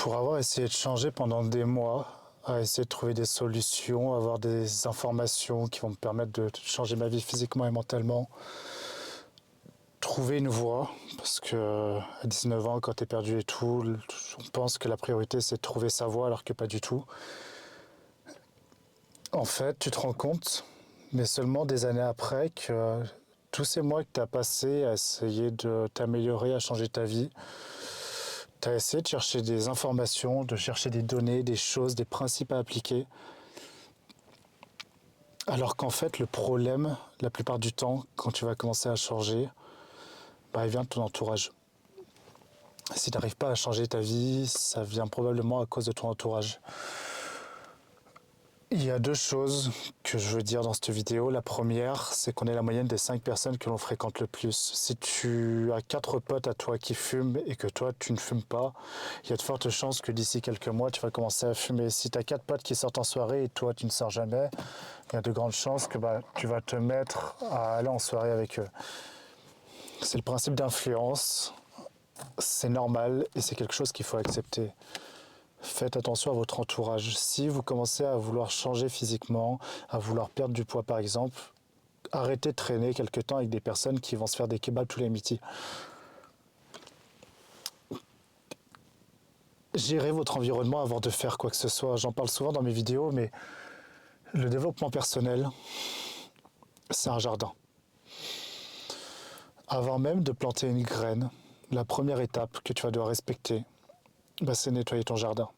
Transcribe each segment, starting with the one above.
Pour avoir essayé de changer pendant des mois, à essayer de trouver des solutions, avoir des informations qui vont me permettre de changer ma vie physiquement et mentalement, trouver une voie, parce que à 19 ans, quand t'es perdu et tout, on pense que la priorité c'est de trouver sa voie, alors que pas du tout. En fait, tu te rends compte, mais seulement des années après, que tous ces mois que tu as passés à essayer de t'améliorer, à changer ta vie, tu as essayé de chercher des informations, de chercher des données, des choses, des principes à appliquer. Alors qu'en fait, le problème, la plupart du temps, quand tu vas commencer à changer, il vient de ton entourage. Si tu n'arrives pas à changer ta vie, ça vient probablement à cause de ton entourage. Il y a deux choses que je veux dire dans cette vidéo. La première, c'est qu'on est la moyenne des 5 personnes que l'on fréquente le plus. Si tu as 4 potes à toi qui fument et que toi tu ne fumes pas, il y a de fortes chances que d'ici quelques mois tu vas commencer à fumer. Si tu as 4 potes qui sortent en soirée et toi tu ne sors jamais, il y a de grandes chances que tu vas te mettre à aller en soirée avec eux. C'est le principe d'influence, c'est normal et c'est quelque chose qu'il faut accepter. Faites attention à votre entourage. Si vous commencez à vouloir changer physiquement, à vouloir perdre du poids par exemple, arrêtez de traîner quelque temps avec des personnes qui vont se faire des kebabs tous les midis. Gérez votre environnement avant de faire quoi que ce soit. J'en parle souvent dans mes vidéos, mais le développement personnel, c'est un jardin. Avant même de planter une graine, la première étape que tu vas devoir respecter, c'est nettoyer ton jardin.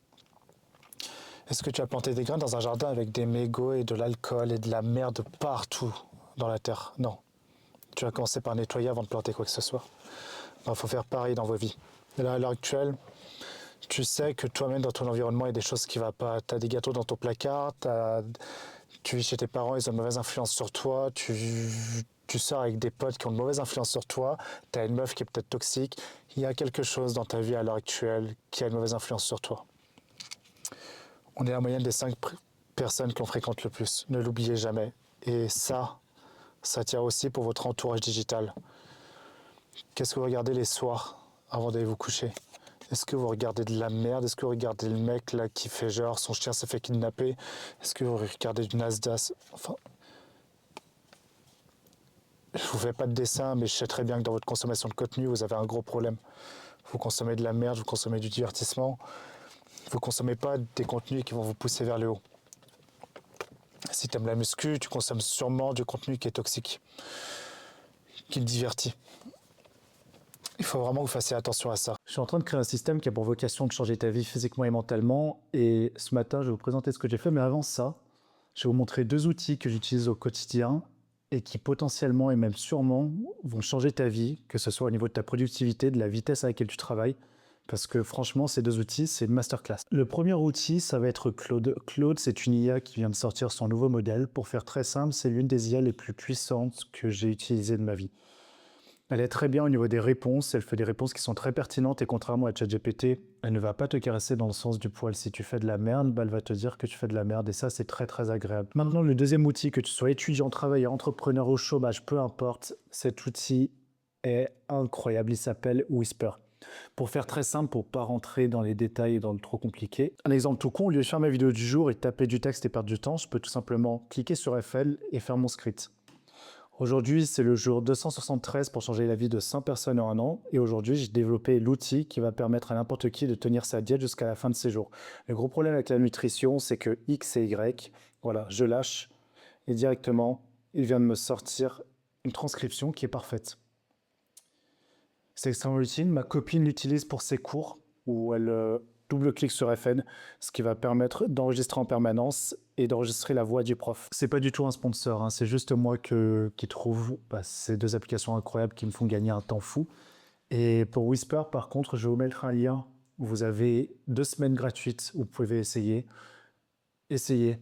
Est-ce que tu as planté des graines dans un jardin avec des mégots et de l'alcool et de la merde partout dans la terre? Non. Tu vas commencer par nettoyer avant de planter quoi que ce soit. Il faut faire pareil dans vos vies. Et là, à l'heure actuelle, tu sais que toi-même dans ton environnement, il y a des choses qui ne vont pas. Tu as des gâteaux dans ton placard, tu vis chez tes parents, ils ont une mauvaise influence sur toi, tu sors avec des potes qui ont une mauvaise influence sur toi, tu as une meuf qui est peut-être toxique. Il y a quelque chose dans ta vie à l'heure actuelle qui a une mauvaise influence sur toi. On est la moyenne des 5 personnes qu'on fréquente le plus. Ne l'oubliez jamais. Et ça tient aussi pour votre entourage digital. Qu'est-ce que vous regardez les soirs avant d'aller vous coucher? Est-ce que vous regardez de la merde? Est-ce que vous regardez le mec là qui fait genre son chien s'est fait kidnapper? Est-ce que vous regardez du Nasdaq? Enfin, je vous fais pas de dessin, mais je sais très bien que dans votre consommation de contenu, vous avez un gros problème. Vous consommez de la merde, vous consommez du divertissement. Vous consommez pas des contenus qui vont vous pousser vers le haut. Si tu aimes la muscu, tu consommes sûrement du contenu qui est toxique, qui te divertit. Il faut vraiment que vous fassiez attention à ça. Je suis en train de créer un système qui a pour vocation de changer ta vie physiquement et mentalement. Et ce matin, je vais vous présenter ce que j'ai fait. Mais avant ça, je vais vous montrer 2 outils que j'utilise au quotidien et qui potentiellement et même sûrement vont changer ta vie, que ce soit au niveau de ta productivité, de la vitesse à laquelle tu travailles. Parce que franchement, ces 2 outils, c'est une masterclass. Le premier outil, ça va être Claude. Claude, c'est une IA qui vient de sortir son nouveau modèle. Pour faire très simple, c'est l'une des IA les plus puissantes que j'ai utilisées de ma vie. Elle est très bien au niveau des réponses, elle fait des réponses qui sont très pertinentes et contrairement à ChatGPT, elle ne va pas te caresser dans le sens du poil. Si tu fais de la merde, elle va te dire que tu fais de la merde et ça c'est très très agréable. Maintenant le deuxième outil, que tu sois étudiant, travailleur, entrepreneur, au chômage, peu importe, cet outil est incroyable, il s'appelle Whisper. Pour faire très simple, pour pas rentrer dans les détails et dans le trop compliqué, un exemple tout con, au lieu de faire ma vidéo du jour et de taper du texte et perdre du temps, je peux tout simplement cliquer sur FL et faire mon script. Aujourd'hui, c'est le jour 273 pour changer la vie de 100 personnes en un an. Et aujourd'hui, j'ai développé l'outil qui va permettre à n'importe qui de tenir sa diète jusqu'à la fin de ses jours. Le gros problème avec la nutrition, c'est que X et Y, voilà, je lâche et directement, il vient de me sortir une transcription qui est parfaite. C'est extrêmement utile. Ma copine l'utilise pour ses cours où elle double-clique sur FN, ce qui va permettre d'enregistrer en permanence et d'enregistrer la voix du prof. C'est pas du tout un sponsor, hein, c'est juste moi qui trouve ces 2 applications incroyables qui me font gagner un temps fou. Et pour Whisper, par contre, je vais vous mettre un lien où vous avez 2 semaines gratuites où vous pouvez essayer. Essayez.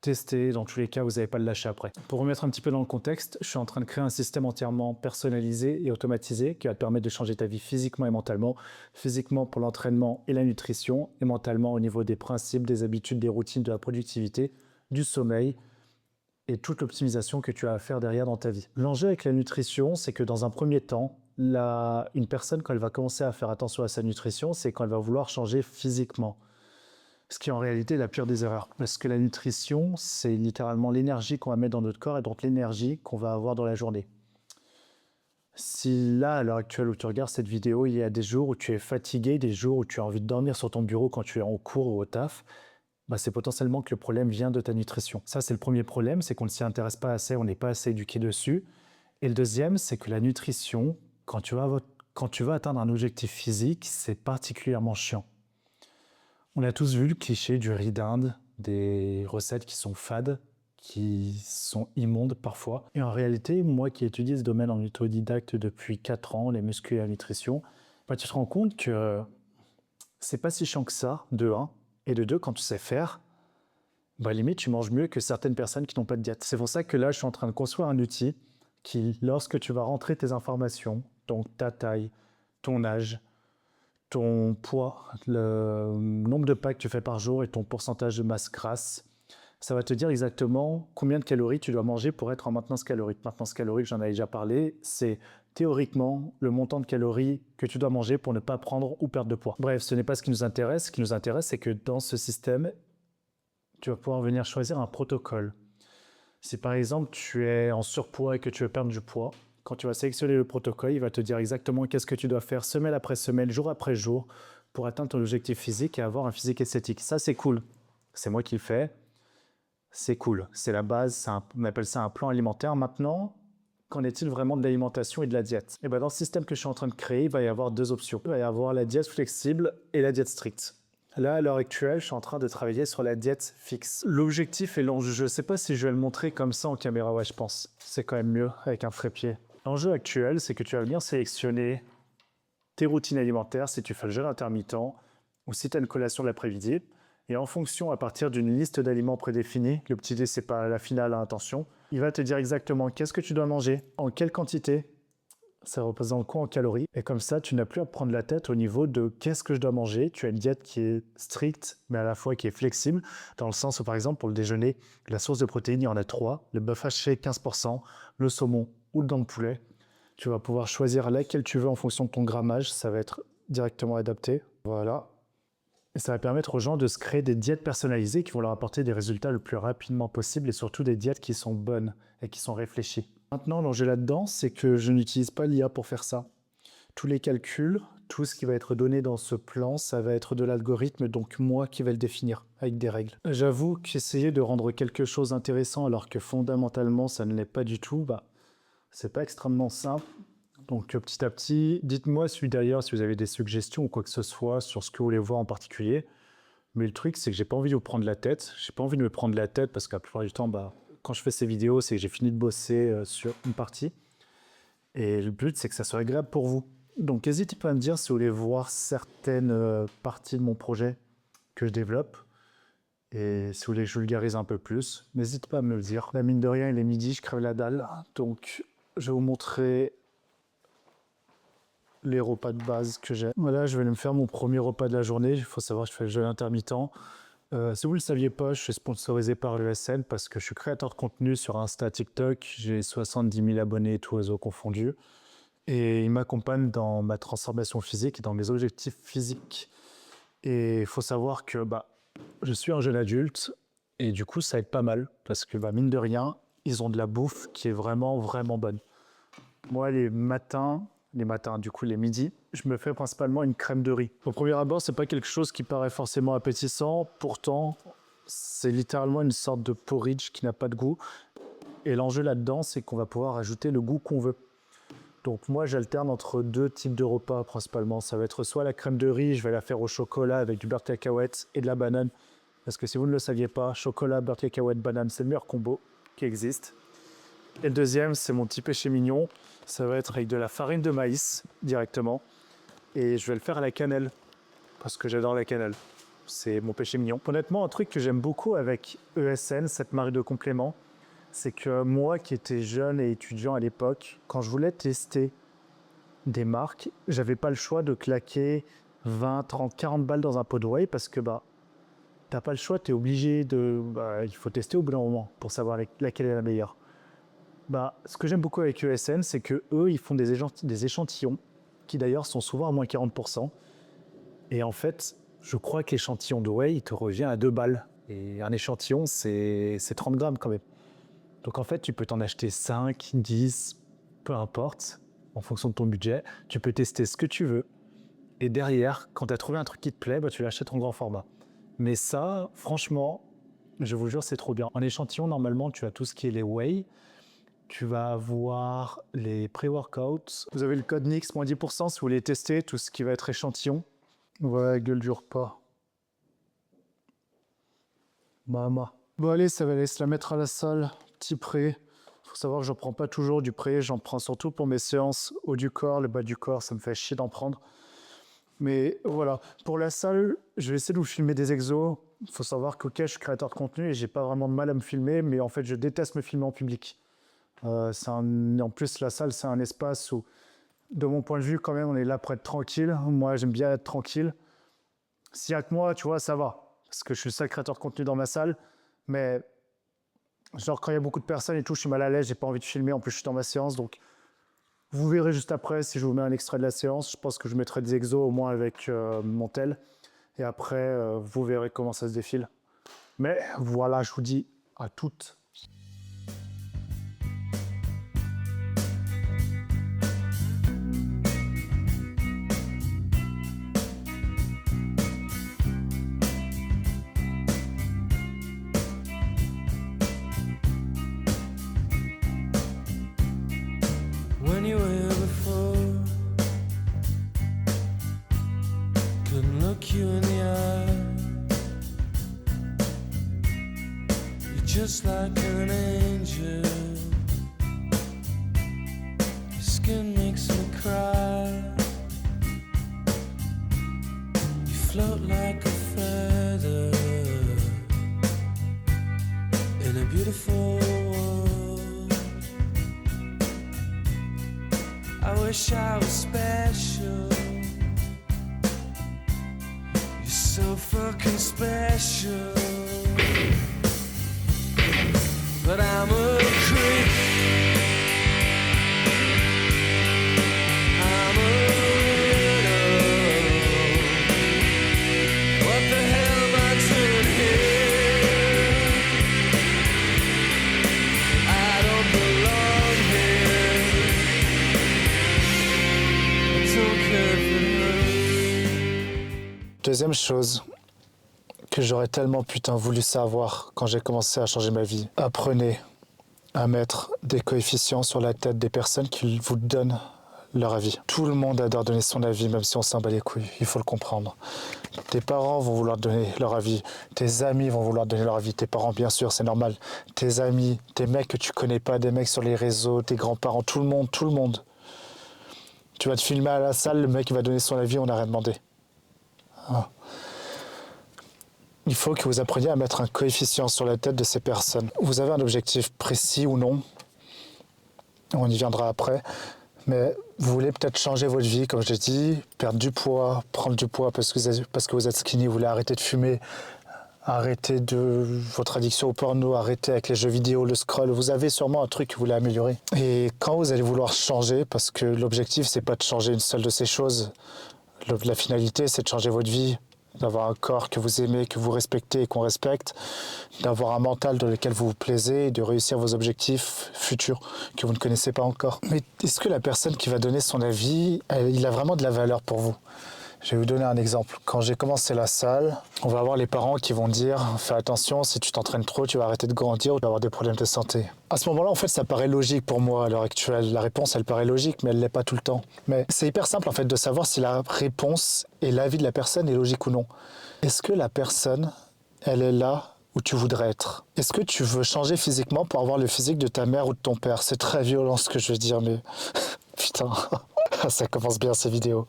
Tester, dans tous les cas, vous n'allez pas le lâcher après. Pour remettre un petit peu dans le contexte, je suis en train de créer un système entièrement personnalisé et automatisé qui va te permettre de changer ta vie physiquement et mentalement. Physiquement pour l'entraînement et la nutrition, et mentalement au niveau des principes, des habitudes, des routines, de la productivité, du sommeil et toute l'optimisation que tu as à faire derrière dans ta vie. L'enjeu avec la nutrition, c'est que dans un premier temps, Une personne, quand elle va commencer à faire attention à sa nutrition, c'est quand elle va vouloir changer physiquement. Ce qui est en réalité la pire des erreurs. Parce que la nutrition, c'est littéralement l'énergie qu'on va mettre dans notre corps et donc l'énergie qu'on va avoir dans la journée. Si là, à l'heure actuelle où tu regardes cette vidéo, il y a des jours où tu es fatigué, des jours où tu as envie de dormir sur ton bureau quand tu es en cours ou au taf, bah c'est potentiellement que le problème vient de ta nutrition. Ça, c'est le premier problème, c'est qu'on ne s'y intéresse pas assez, on n'est pas assez éduqué dessus. Et le deuxième, c'est que la nutrition, quand tu vas atteindre un objectif physique, c'est particulièrement chiant. On a tous vu le cliché du riz d'Inde, des recettes qui sont fades, qui sont immondes parfois. Et en réalité, moi qui étudie ce domaine en autodidacte depuis 4 ans, les muscles et la nutrition, bah, tu te rends compte que c'est pas si chiant que ça, de 1. Et de 2, quand tu sais faire, bah, limite, tu manges mieux que certaines personnes qui n'ont pas de diète. C'est pour ça que là, je suis en train de construire un outil qui, lorsque tu vas rentrer tes informations, donc ta taille, ton âge, ton poids, le nombre de pas que tu fais par jour et ton pourcentage de masse grasse, ça va te dire exactement combien de calories tu dois manger pour être en maintenance calorique. Maintenance calorique, j'en avais déjà parlé, c'est théoriquement le montant de calories que tu dois manger pour ne pas prendre ou perdre de poids. Bref, ce n'est pas ce qui nous intéresse. Ce qui nous intéresse, c'est que dans ce système, tu vas pouvoir venir choisir un protocole. Si par exemple tu es en surpoids et que tu veux perdre du poids, quand tu vas sélectionner le protocole, il va te dire exactement qu'est-ce que tu dois faire semaine après semaine, jour après jour, pour atteindre ton objectif physique et avoir un physique esthétique. Ça, c'est cool. C'est moi qui le fais. C'est cool. C'est la base. On appelle ça un plan alimentaire. Maintenant, qu'en est-il vraiment de l'alimentation et de la diète? Et ben, dans le système que je suis en train de créer, il va y avoir 2 options. Il va y avoir la diète flexible et la diète stricte. Là, à l'heure actuelle, je suis en train de travailler sur la diète fixe. L'objectif et l'enjeu, je ne sais pas si je vais le montrer comme ça en caméra, ouais, je pense. C'est quand même mieux avec un trépied. L'enjeu actuel, c'est que tu vas venir sélectionner tes routines alimentaires si tu fais le jeûne intermittent ou si tu as une collation de l'après-midi. Et en fonction, à partir d'une liste d'aliments prédéfinis, le petit dé, c'est pas la finale, attention, il va te dire exactement qu'est-ce que tu dois manger, en quelle quantité, ça représente quoi en calories. Et comme ça, tu n'as plus à te prendre la tête au niveau de qu'est-ce que je dois manger. Tu as une diète qui est stricte, mais à la fois qui est flexible, dans le sens où, par exemple, pour le déjeuner, la source de protéines, il y en a 3. Le bœuf haché, 15%, le saumon ou le dent de poulet. Tu vas pouvoir choisir laquelle tu veux en fonction de ton grammage. Ça va être directement adapté. Voilà. Et ça va permettre aux gens de se créer des diètes personnalisées qui vont leur apporter des résultats le plus rapidement possible et surtout des diètes qui sont bonnes et qui sont réfléchies. Maintenant, l'enjeu là-dedans, c'est que je n'utilise pas l'IA pour faire ça. Tous les calculs, tout ce qui va être donné dans ce plan, ça va être de l'algorithme, donc moi qui vais le définir avec des règles. J'avoue qu'essayer de rendre quelque chose intéressant alors que fondamentalement ça ne l'est pas du tout, c'est pas extrêmement simple. Donc petit à petit, dites-moi d'ailleurs si vous avez des suggestions ou quoi que ce soit sur ce que vous voulez voir en particulier. Mais le truc, c'est que j'ai pas envie de vous prendre la tête. J'ai pas envie de me prendre la tête parce que la plupart du temps, quand je fais ces vidéos, c'est que j'ai fini de bosser sur une partie. Et le but, c'est que ça soit agréable pour vous. Donc n'hésitez pas à me dire si vous voulez voir certaines parties de mon projet que je développe. Et si vous voulez que je vulgarise un peu plus, n'hésitez pas à me le dire. La mine de rien, il est midi, je crève la dalle. Donc je vais vous montrer les repas de base que j'ai. Voilà, je vais me faire mon premier repas de la journée. Il faut savoir que je fais le jeûne intermittent. Si vous ne le saviez pas, je suis sponsorisé par l'ESN parce que je suis créateur de contenu sur Insta, TikTok. J'ai 70 000 abonnés, tous réseaux confondus. Et il m'accompagne dans ma transformation physique et dans mes objectifs physiques. Et il faut savoir que je suis un jeune adulte et du coup, ça aide pas mal parce que mine de rien, ils ont de la bouffe qui est vraiment, vraiment bonne. Moi, les midis, je me fais principalement une crème de riz. Au premier abord, c'est pas quelque chose qui paraît forcément appétissant, pourtant, c'est littéralement une sorte de porridge qui n'a pas de goût. Et l'enjeu là-dedans, c'est qu'on va pouvoir ajouter le goût qu'on veut. Donc moi, j'alterne entre 2 types de repas principalement. Ça va être soit la crème de riz, je vais la faire au chocolat avec du beurre de cacahuète et de la banane. Parce que si vous ne le saviez pas, chocolat, beurre de cacahuète, banane, c'est le meilleur combo qui existe. Et le deuxième, c'est mon petit péché mignon. Ça va être avec de la farine de maïs directement. Et je vais le faire à la cannelle, parce que j'adore la cannelle. C'est mon péché mignon. Honnêtement, un truc que j'aime beaucoup avec ESN, cette marque de compléments, c'est que moi qui étais jeune et étudiant à l'époque, quand je voulais tester des marques, j'avais pas le choix de claquer 20, 30, 40 balles dans un pot de whey parce que t'as pas le choix, t'es obligé il faut tester au bout d'un moment pour savoir laquelle est la meilleure. Ce que j'aime beaucoup avec ESN, c'est qu'eux, ils font des échantillons qui d'ailleurs sont souvent à moins 40%. Et en fait, je crois que l'échantillon de whey, il te revient à 2 balles. Et un échantillon, c'est 30 grammes quand même. Donc en fait, tu peux t'en acheter 5, 10, peu importe, en fonction de ton budget. Tu peux tester ce que tu veux. Et derrière, quand tu as trouvé un truc qui te plaît, tu l'achètes en grand format. Mais ça, franchement, je vous jure, c'est trop bien. En échantillon, normalement, tu as tout ce qui est les whey. Tu vas avoir les pré-workouts. Vous avez le code NIX, moins 10% si vous voulez tester tout ce qui va être échantillon. Voilà la gueule du repas. Mama. Bon allez, ça va aller se la mettre à la salle. Petit pré. Il faut savoir que je ne prends pas toujours du pré. J'en prends surtout pour mes séances haut du corps, le bas du corps. Ça me fait chier d'en prendre. Mais voilà, pour la salle, je vais essayer de vous filmer des exos. Il faut savoir que je suis créateur de contenu et j'ai pas vraiment de mal à me filmer, mais en fait, je déteste me filmer en public. En plus, la salle, c'est un espace où, de mon point de vue, quand même, on est là pour être tranquille. Moi, j'aime bien être tranquille. S'il y a que moi, tu vois, ça va. Parce que je suis le seul créateur de contenu dans ma salle. Mais, genre, quand il y a beaucoup de personnes et tout, je suis mal à l'aise, j'ai pas envie de filmer. En plus, je suis dans ma séance, donc vous verrez juste après si je vous mets un extrait de la séance. Je pense que je mettrai des exos au moins avec mon tel. Et après, vous verrez comment ça se défile. Mais voilà, je vous dis à toutes. When you were here before, couldn't look you in the eye. You're just like an angel. Your skin makes me cry. You float like a feather in a beautiful world. I wish I was special. You're so fucking special. But I'm a creep. I'm a widow. What the hell am I doing here? I don't belong here. Deuxième chose que j'aurais tellement voulu savoir quand j'ai commencé à changer ma vie. Apprenez à mettre des coefficients sur la tête des personnes qui vous donnent leur avis. Tout le monde adore donner son avis, même si on s'en bat les couilles, il faut le comprendre. Tes parents vont vouloir donner leur avis, tes amis vont vouloir donner leur avis, tes parents bien sûr, c'est normal, tes amis, tes mecs que tu connais pas, des mecs sur les réseaux, tes grands-parents, tout le monde. Tu vas te filmer à la salle, le mec il va donner son avis, on n'a rien demandé. Ah. Il faut que vous appreniez à mettre un coefficient sur la tête de ces personnes. Vous avez un objectif précis ou non, on y viendra après, mais vous voulez peut-être changer votre vie, comme je l'ai dit, perdre du poids, prendre du poids parce que vous êtes skinny, vous voulez arrêter de fumer, arrêter de votre addiction au porno, arrêter avec les jeux vidéo, le scroll. Vous avez sûrement un truc que vous voulez améliorer. Et quand vous allez vouloir changer, parce que l'objectif, c'est pas de changer une seule de ces choses, la finalité, c'est de changer votre vie, d'avoir un corps que vous aimez, que vous respectez et qu'on respecte, d'avoir un mental dans lequel vous vous plaisez et de réussir vos objectifs futurs que vous ne connaissez pas encore. Mais est-ce que la personne qui va donner son avis, il a vraiment de la valeur pour vous ? Je vais vous donner un exemple. Quand j'ai commencé la salle, on va avoir les parents qui vont dire « Fais attention, si tu t'entraînes trop, tu vas arrêter de grandir ou tu vas avoir des problèmes de santé. » À ce moment-là, en fait, ça paraît logique pour moi à l'heure actuelle. La réponse, elle paraît logique, mais elle ne l'est pas tout le temps. Mais c'est hyper simple, en fait, de savoir si la réponse et l'avis de la personne est logique ou non. Est-ce que la personne, elle est là où tu voudrais être ? Est-ce que tu veux changer physiquement pour avoir le physique de ta mère ou de ton père ? C'est très violent ce que je veux dire, mais putain, ça commence bien ces vidéos.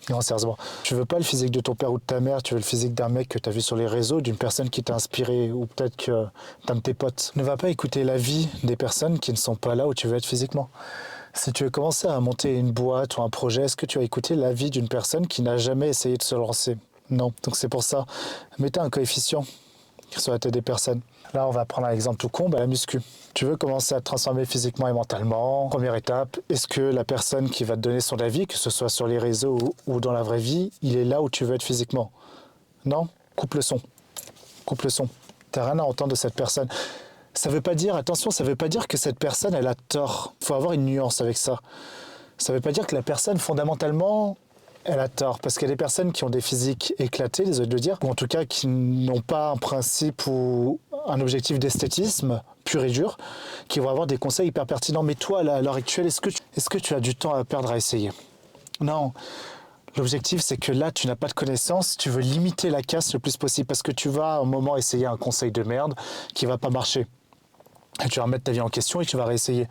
Non, sérieusement. Tu veux pas le physique de ton père ou de ta mère, tu veux le physique d'un mec que tu as vu sur les réseaux, d'une personne qui t'a inspiré, ou peut-être que d'un de tes potes. Ne va pas écouter l'avis des personnes qui ne sont pas là où tu veux être physiquement. Si tu veux commencer à monter une boîte ou un projet, est-ce que tu vas écouter l'avis d'une personne qui n'a jamais essayé de se lancer ? Non. Donc c'est pour ça, mettez un coefficient sur la tête des personnes. Là, on va prendre un exemple tout con, la muscu. Tu veux commencer à te transformer physiquement et mentalement. Première étape, est-ce que la personne qui va te donner son avis, que ce soit sur les réseaux ou dans la vraie vie, il est là où tu veux être physiquement? Non? Coupe le son. Coupe le son. T'as rien à entendre de cette personne. Ça veut pas dire, attention, ça veut pas dire que cette personne, elle a tort. Il faut avoir une nuance avec ça. Ça veut pas dire que la personne, fondamentalement, elle a tort. Parce qu'il y a des personnes qui ont des physiques éclatés, désolé de le dire, ou en tout cas qui n'ont pas un principe ou un objectif d'esthétisme pur et dur, qui vont avoir des conseils hyper pertinents. Mais toi, à l'heure actuelle, est-ce que tu as du temps à perdre à essayer? Non. L'objectif, c'est que là, tu n'as pas de connaissances, tu veux limiter la casse le plus possible parce que tu vas, à un moment, essayer un conseil de merde qui va pas marcher. Et tu vas remettre ta vie en question et tu vas réessayer.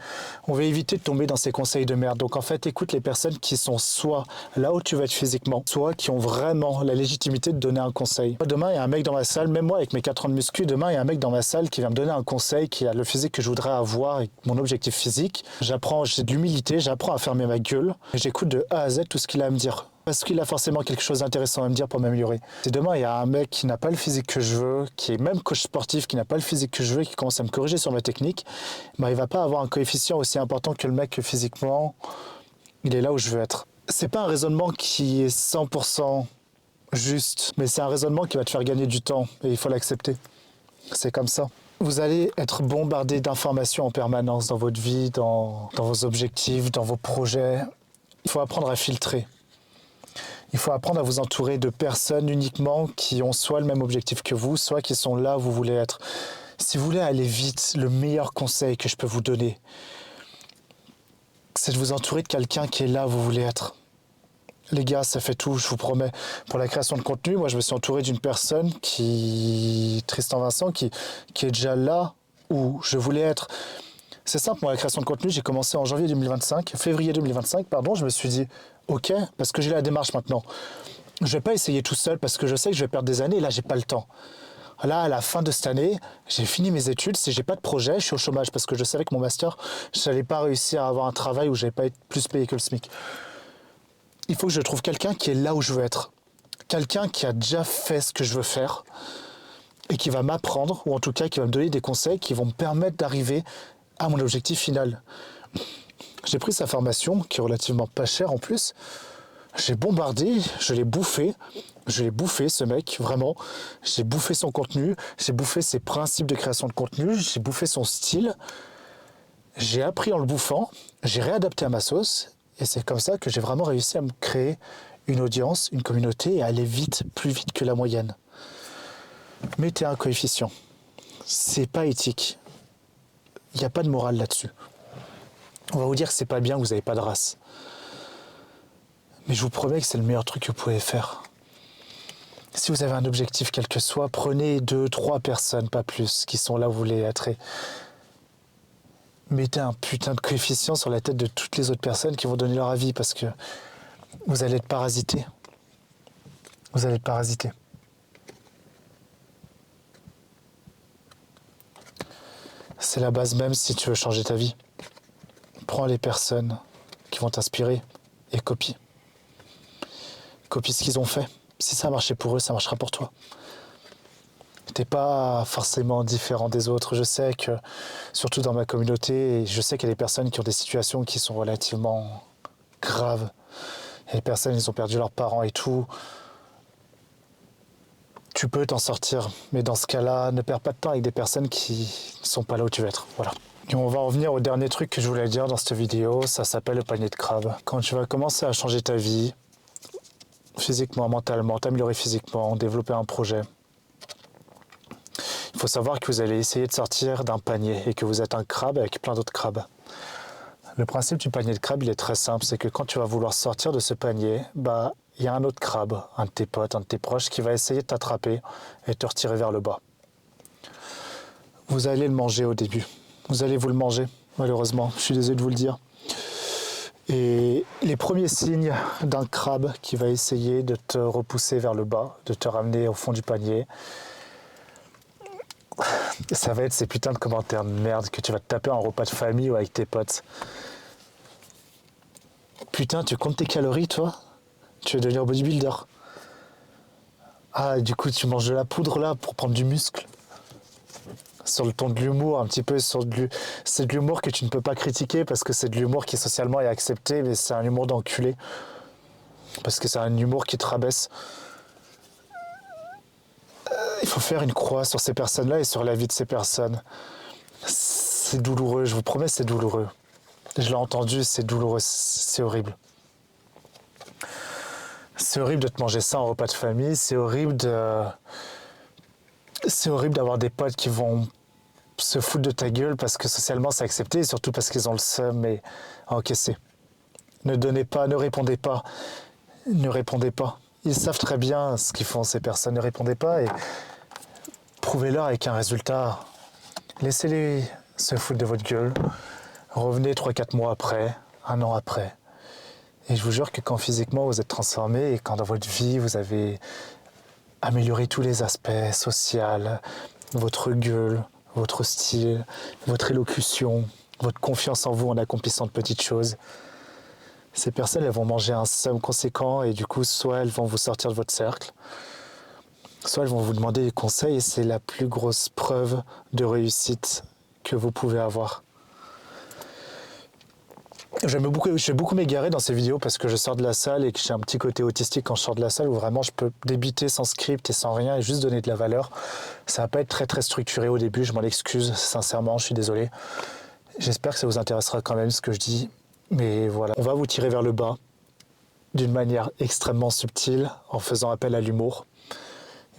On va éviter de tomber dans ces conseils de merde. Donc en fait, écoute les personnes qui sont soit là où tu vas être physiquement, soit qui ont vraiment la légitimité de donner un conseil. Demain, il y a un mec dans ma salle, même moi avec mes 4 ans de muscu, demain, il y a un mec dans ma salle qui vient me donner un conseil, qui a le physique que je voudrais avoir et mon objectif physique. J'apprends, j'ai de l'humilité, j'apprends à fermer ma gueule et j'écoute de A à Z tout ce qu'il a à me dire. Parce qu'il a forcément quelque chose d'intéressant à me dire pour m'améliorer. Si demain il y a un mec qui n'a pas le physique que je veux, qui est même coach sportif, qui n'a pas le physique que je veux, qui commence à me corriger sur ma technique, bah, il va pas avoir un coefficient aussi important que le mec que physiquement, il est là où je veux être. C'est pas un raisonnement qui est 100% juste, mais c'est un raisonnement qui va te faire gagner du temps et il faut l'accepter. C'est comme ça. Vous allez être bombardé d'informations en permanence dans votre vie, dans vos objectifs, dans vos projets. Il faut apprendre à filtrer. Il faut apprendre à vous entourer de personnes uniquement qui ont soit le même objectif que vous, soit qui sont là où vous voulez être. Si vous voulez aller vite, le meilleur conseil que je peux vous donner, c'est de vous entourer de quelqu'un qui est là où vous voulez être. Les gars, ça fait tout, je vous promets. Pour la création de contenu, moi je me suis entouré d'une personne Tristan Vincent, qui est déjà là où je voulais être. C'est simple, moi la création de contenu, j'ai commencé en février 2025, je me suis dit, ok, parce que j'ai la démarche maintenant. Je ne vais pas essayer tout seul parce que je sais que je vais perdre des années et là, j'ai pas le temps. Là, à la fin de cette année, j'ai fini mes études. Si j'ai pas de projet, je suis au chômage parce que je savais que mon master, je n'allais pas réussir à avoir un travail où je n'allais pas être plus payé que le SMIC. Il faut que je trouve quelqu'un qui est là où je veux être. Quelqu'un qui a déjà fait ce que je veux faire et qui va m'apprendre, ou en tout cas qui va me donner des conseils qui vont me permettre d'arriver à mon objectif final. J'ai pris sa formation, qui est relativement pas chère en plus. J'ai bombardé, je l'ai bouffé ce mec, vraiment. J'ai bouffé son contenu, j'ai bouffé ses principes de création de contenu, j'ai bouffé son style. J'ai appris en le bouffant, j'ai réadapté à ma sauce. Et c'est comme ça que j'ai vraiment réussi à me créer une audience, une communauté et à aller vite, plus vite que la moyenne. Mettez un coefficient. C'est pas éthique. Il n'y a pas de morale là-dessus. On va vous dire que c'est pas bien, que vous n'avez pas de race. Mais je vous promets que c'est le meilleur truc que vous pouvez faire. Si vous avez un objectif quel que soit, prenez 2, 3 personnes, pas plus, qui sont là où vous voulez être. Mettez un putain de coefficient sur la tête de toutes les autres personnes qui vont donner leur avis parce que vous allez être parasité. Vous allez être parasité. C'est la base même si tu veux changer ta vie. Prends les personnes qui vont t'inspirer et copie. Copie ce qu'ils ont fait. Si ça a marché pour eux, ça marchera pour toi. T'es pas forcément différent des autres. Je sais que, surtout dans ma communauté, je sais qu'il y a des personnes qui ont des situations qui sont relativement graves. Il y a des personnes, ils ont perdu leurs parents et tout. Tu peux t'en sortir, mais dans ce cas-là, ne perds pas de temps avec des personnes qui ne sont pas là où tu veux être. Voilà. Et on va en venir au dernier truc que je voulais dire dans cette vidéo, ça s'appelle le panier de crabe. Quand tu vas commencer à changer ta vie, physiquement, mentalement, t'améliorer physiquement, développer un projet, il faut savoir que vous allez essayer de sortir d'un panier et que vous êtes un crabe avec plein d'autres crabes. Le principe du panier de crabe, il est très simple, c'est que quand tu vas vouloir sortir de ce panier, il y a un autre crabe, un de tes potes, un de tes proches qui va essayer de t'attraper et te retirer vers le bas. Vous allez le manger au début. Vous allez vous le manger, malheureusement. Je suis désolé de vous le dire. Et les premiers signes d'un crabe qui va essayer de te repousser vers le bas, de te ramener au fond du panier, ça va être ces putains de commentaires de merde que tu vas te taper en repas de famille ou avec tes potes. Putain, tu comptes tes calories, toi ? Tu veux devenir bodybuilder ? Ah, du coup, tu manges de la poudre là pour prendre du muscle ? sur le ton de l'humour, un petit peu c'est de l'humour que tu ne peux pas critiquer parce que c'est de l'humour qui socialement est accepté, mais c'est un humour d'enculé. Parce que c'est un humour qui te rabaisse. Il faut faire une croix sur ces personnes-là et sur la vie de ces personnes. C'est douloureux, je vous promets, c'est douloureux. Je l'ai entendu, c'est douloureux, c'est horrible. C'est horrible de te manger ça en repas de famille, c'est horrible d'avoir des potes qui vont se foutre de ta gueule parce que socialement c'est accepté et surtout parce qu'ils ont le seum et à encaisser. Ne donnez pas, ne répondez pas, ne répondez pas. Ils savent très bien ce qu'ils font ces personnes, ne répondez pas et prouvez-leur avec un résultat. Laissez-les se foutre de votre gueule. Revenez 3-4 mois après, 1 an après. Et je vous jure que quand physiquement vous êtes transformé et quand dans votre vie vous avez amélioré tous les aspects, social, votre gueule, votre style, votre élocution, votre confiance en vous en accomplissant de petites choses, ces personnes elles vont manger un somme conséquent et du coup soit elles vont vous sortir de votre cercle, soit elles vont vous demander des conseils et c'est la plus grosse preuve de réussite que vous pouvez avoir. Je vais beaucoup m'égarer dans ces vidéos parce que je sors de la salle et que j'ai un petit côté autistique quand je sors de la salle où vraiment je peux débiter sans script et sans rien et juste donner de la valeur. Ça va pas être très très structuré au début, je m'en excuse sincèrement, je suis désolé. J'espère que ça vous intéressera quand même ce que je dis. Mais voilà, on va vous tirer vers le bas d'une manière extrêmement subtile en faisant appel à l'humour.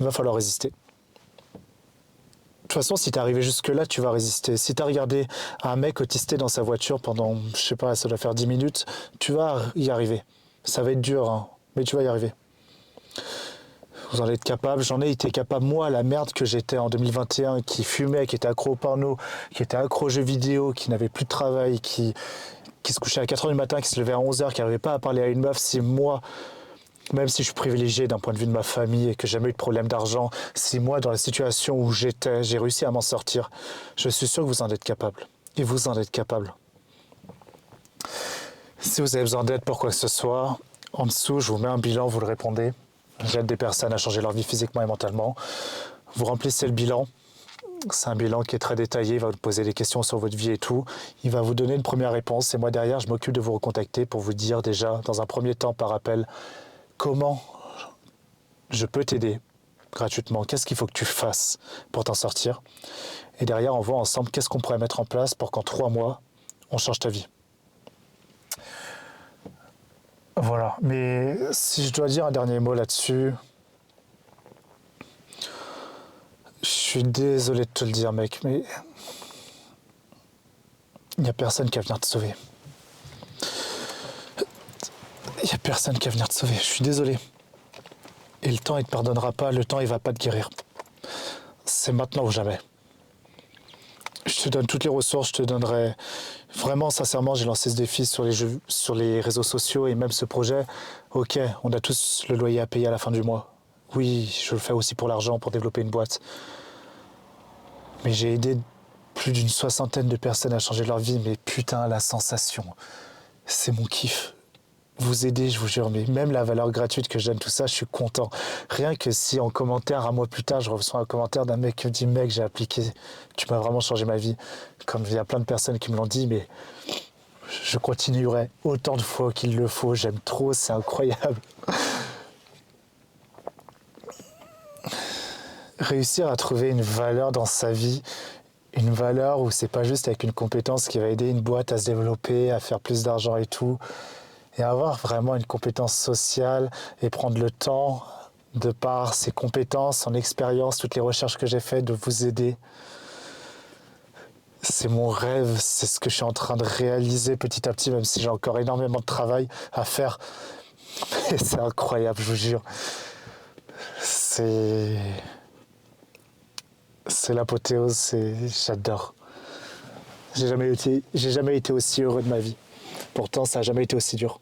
Il va falloir résister. De toute façon, si t'es arrivé jusque-là, tu vas résister. Si t'as regardé un mec autister dans sa voiture pendant, je sais pas, ça doit faire 10 minutes, tu vas y arriver. Ça va être dur, hein, mais tu vas y arriver. Vous en êtes capable. J'en ai été capable, moi, la merde que j'étais en 2021, qui fumait, qui était accro au porno, qui était accro aux jeux vidéo, qui n'avait plus de travail, qui se couchait à 4h du matin, qui se levait à 11h, qui n'arrivait pas à parler à une meuf. Si moi, même si je suis privilégié d'un point de vue de ma famille et que j'ai jamais eu de problème d'argent, si moi, dans la situation où j'étais, j'ai réussi à m'en sortir, je suis sûr que vous en êtes capable. Et vous en êtes capable. Si vous avez besoin d'aide pour quoi que ce soit, en dessous, je vous mets un bilan, vous le répondez. J'aide des personnes à changer leur vie physiquement et mentalement. Vous remplissez le bilan. C'est un bilan qui est très détaillé, il va vous poser des questions sur votre vie et tout. Il va vous donner une première réponse et moi derrière, je m'occupe de vous recontacter pour vous dire déjà, dans un premier temps par appel, comment je peux t'aider gratuitement, qu'est-ce qu'il faut que tu fasses pour t'en sortir. Et derrière, on voit ensemble qu'est-ce qu'on pourrait mettre en place pour qu'en 3 mois, on change ta vie. Voilà, mais si je dois dire un dernier mot là-dessus, je suis désolé de te le dire, mec, mais il n'y a personne qui va venir te sauver. Il n'y a personne qui va venir te sauver, je suis désolé. Et le temps, il ne te pardonnera pas, le temps, il ne va pas te guérir. C'est maintenant ou jamais. Je te donne toutes les ressources, je te donnerai... Vraiment, sincèrement, j'ai lancé ce défi sur les réseaux sociaux et même ce projet. Ok, on a tous le loyer à payer à la fin du mois. Oui, je le fais aussi pour l'argent, pour développer une boîte. Mais j'ai aidé plus d'une 60aine de personnes à changer leur vie, mais putain, la sensation, c'est mon kiff. Vous aider, je vous jure, mais même la valeur gratuite que je donne, tout ça, je suis content. Rien que si en commentaire, un mois plus tard, je reçois un commentaire d'un mec qui me dit « Mec, j'ai appliqué, tu m'as vraiment changé ma vie ». Comme il y a plein de personnes qui me l'ont dit, mais je continuerai autant de fois qu'il le faut. J'aime trop, c'est incroyable. Réussir à trouver une valeur dans sa vie, une valeur où c'est pas juste avec une compétence qui va aider une boîte à se développer, à faire plus d'argent et tout, et avoir vraiment une compétence sociale et prendre le temps, de par ses compétences, son expérience, toutes les recherches que j'ai faites, de vous aider. C'est mon rêve, c'est ce que je suis en train de réaliser petit à petit, même si j'ai encore énormément de travail à faire. Et c'est incroyable, je vous jure. C'est l'apothéose, j'adore. J'ai jamais été aussi heureux de ma vie. Pourtant, ça n'a jamais été aussi dur.